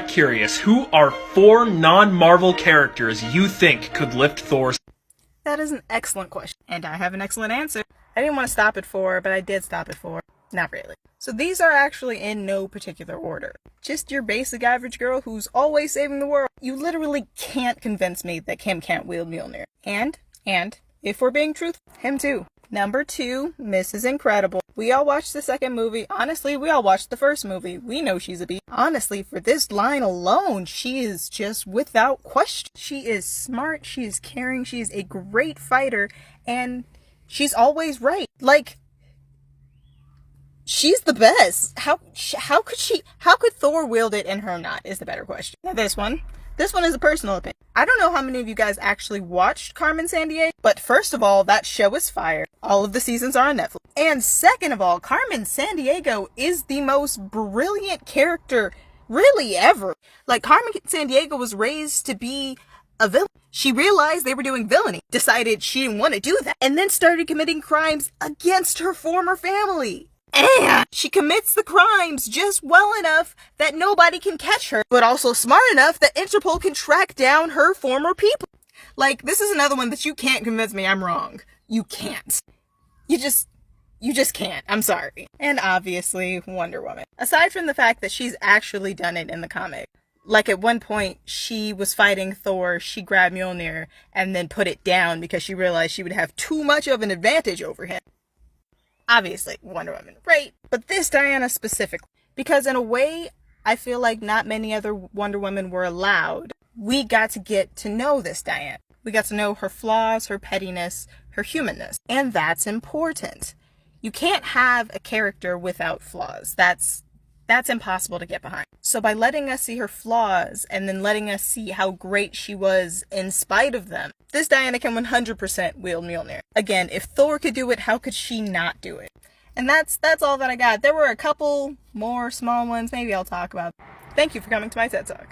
Curious, who are 4 non-Marvel characters you think could lift Thor's? That is an excellent question, and I have an excellent answer. I didn't want to stop at 4, but I did stop at 4. Not really. So these are actually in no particular order. Just your basic average girl who's always saving the world. You literally can't convince me that Kim can't wield Mjolnir. And, if we're being truthful, him too. Number 2, Mrs. Incredible. We all watched the second movie. Honestly, we all watched the first movie. We know she's a beast. Honestly, for this line alone, she is just without question. She is smart, she is caring, she is a great fighter, and she's always right. Like, she's the best. How could Thor wield it and her not, is the better question. Now this one is a personal opinion. I don't know how many of you guys actually watched Carmen Sandier, but first of all, that show is fire. All of the seasons are on Netflix. And second of all, Carmen Sandiego is the most brilliant character really ever. Like, Carmen Sandiego was raised to be a villain. She realized they were doing villainy, decided she didn't want to do that, and then started committing crimes against her former family. And she commits the crimes just well enough that nobody can catch her, but also smart enough that Interpol can track down her former people. Like, this is another one that you can't convince me I'm wrong. You can't. You just can't. I'm sorry. And obviously, Wonder Woman. Aside from the fact that she's actually done it in the comic. Like, at one point, she was fighting Thor, she grabbed Mjolnir, and then put it down because she realized she would have too much of an advantage over him. Obviously, Wonder Woman, right? But this Diana specifically, because in a way, I feel like not many other Wonder Women were allowed. We got to get to know this Diana. We got to know her flaws, her pettiness, her humanness. And that's important. You can't have a character without flaws. That's impossible to get behind. So by letting us see her flaws and then letting us see how great she was in spite of them, this Diana can 100% wield Mjolnir. Again, if Thor could do it, how could she not do it? And that's all that I got. There were a couple more small ones maybe I'll talk about. Thank you for coming to my TED Talk.